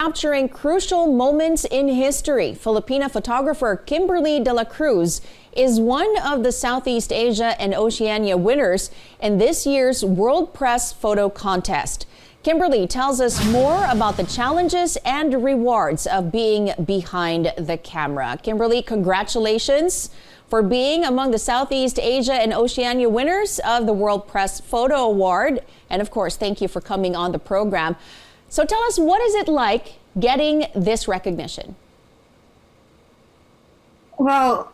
capturing crucial moments in history. Filipina photographer Kimberly de la Cruz is one of the Southeast Asia and Oceania winners in this year's World Press Photo Contest. Kimberly tells us more about the challenges and rewards of being behind the camera. Kimberly, congratulations for being among the Southeast Asia and Oceania winners of the World Press Photo Award. And of course, thank you for coming on the program. So tell us, what is it like getting this recognition? Well,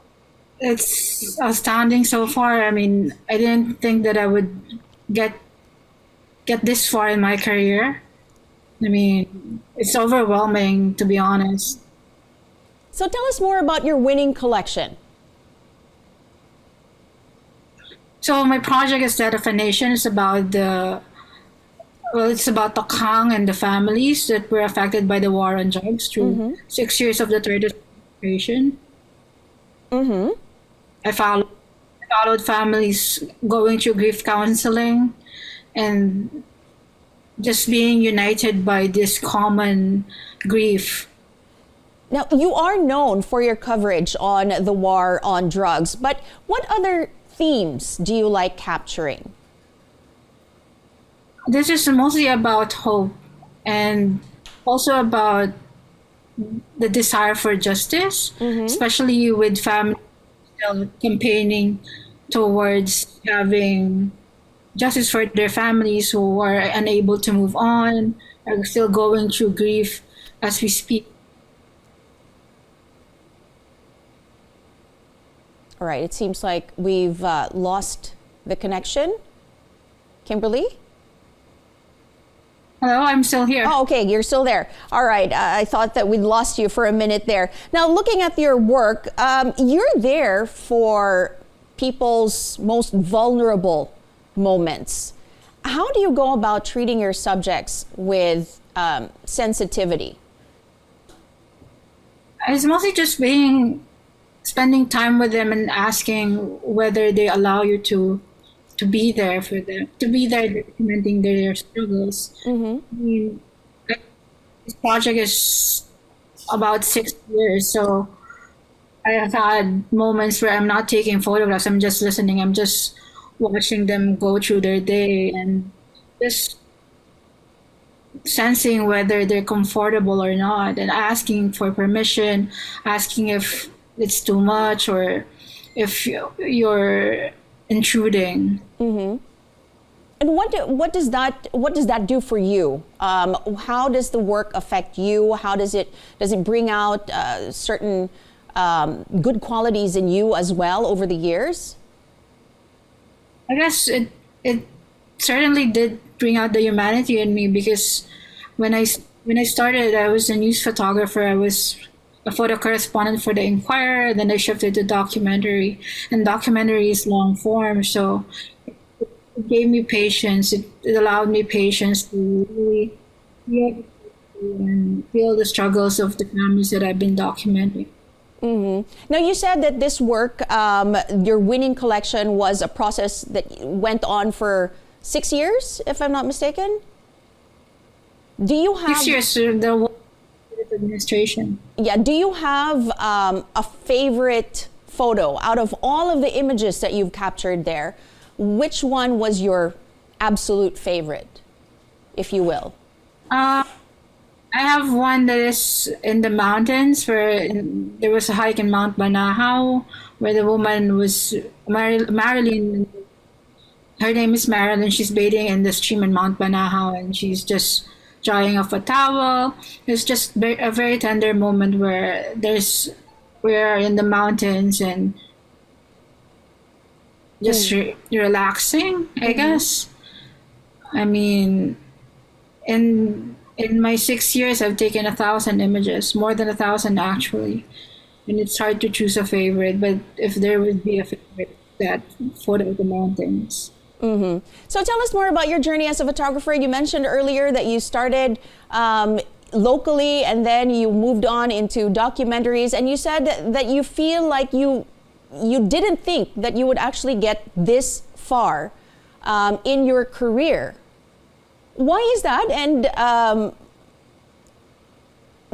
it's astounding so far. I mean, I didn't think that I would get this far in my career. I mean, it's overwhelming, to be honest. So tell us more about your winning collection. So my project is Death of a Nation. It's about the Kang and the families that were affected by the war on drugs through 6 years of the third administration. I followed families going through grief counseling and just being united by this common grief. Now, you are known for your coverage on the war on drugs, but what other themes do you like capturing? This is mostly about hope and also about the desire for justice, especially with families still campaigning towards having justice for their families who are unable to move on, are still going through grief as we speak. All right, it seems like we've lost the connection. Kimberly? Hello, I'm still here. Oh, okay, you're still there. All right, I thought that we'd lost you for a minute there. Now, looking at your work, you're there for people's most vulnerable moments. How do you go about treating your subjects with sensitivity? It's mostly just spending time with them and asking whether they allow you to be there for them, to be there documenting their struggles. I mean, this project is about 6 years, so I have had moments where I'm not taking photographs, I'm just listening, I'm just watching them go through their day and just sensing whether they're comfortable or not and asking for permission, asking if it's too much or if you're intruding. And what does that do for you? How does the work affect you? How does it bring out certain good qualities in you as well over the years? I guess it certainly did bring out the humanity in me, because when I started, I was a news photographer. I was a photo correspondent for the Inquirer. Then I shifted to documentary, and documentary is long form. So it gave me patience. It allowed me patience to really feel the struggles of the families that I've been documenting. Now, you said that this work, your winning collection, was a process that went on for 6 years, if I'm not mistaken. Do you have 6 years? The administration. Yeah. Do you have a favorite photo out of all of the images that you've captured there? Which one was your absolute favorite, if you will? I have one that is in the mountains where there was a hike in Mount Banahaw where the woman was Marilyn. Her name is Marilyn. She's bathing in the stream in Mount Banahaw and she's just drying off a towel. It's just a very tender moment where we're in the mountains and just relaxing, I guess. I mean, in my 6 years, I've taken 1,000 images, more than 1,000 actually. And it's hard to choose a favorite, but if there would be a favorite, that photo of the mountains. So tell us more about your journey as a photographer. You mentioned earlier that you started locally and then you moved on into documentaries, and you said that you feel like you didn't think that you would actually get this far in your career. Why is that? And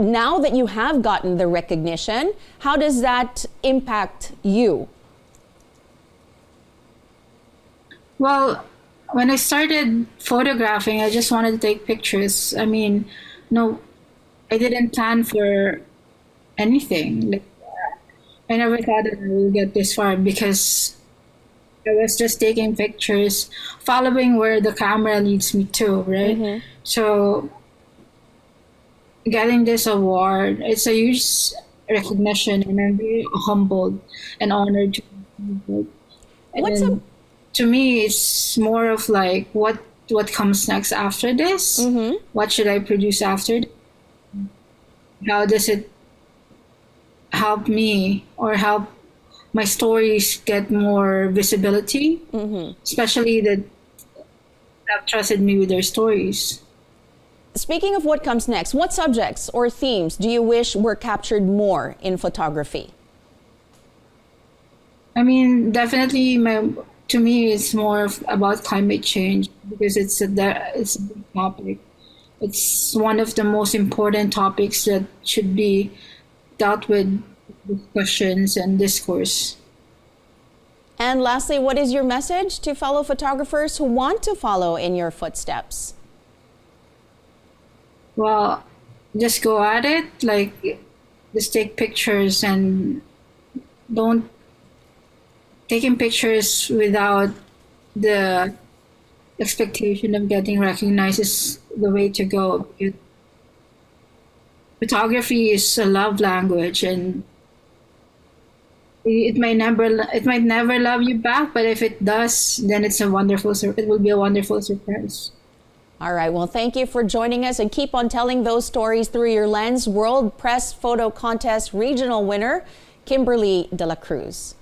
now that you have gotten the recognition, how does that impact you? Well, when I started photographing, I just wanted to take pictures. I mean, no, I didn't plan for anything. Like, I never thought that I would get this far because I was just taking pictures, following where the camera leads me to, right? So getting this award, it's a huge recognition, and I'm very humbled and honored to receive it. What's And to me, it's more of like what comes next after this? What should I produce after? How does it help me or help my stories get more visibility, especially that have trusted me with their stories. Speaking of what comes next, what subjects or themes do you wish were captured more in photography? I mean, definitely, to me, it's more about climate change because it's a big topic. It's one of the most important topics that should be dealt with discussions and discourse. And lastly, what is your message to fellow photographers who want to follow in your footsteps? Well, just go at it. Like, just take pictures and don't taking pictures without the expectation of getting recognized is the way to go. Photography is a love language, and it might never love you back, but if it does, then it will be a wonderful surprise. All right, well, thank you for joining us, and keep on telling those stories through your lens. World Press Photo Contest regional winner, Kimberly de la Cruz.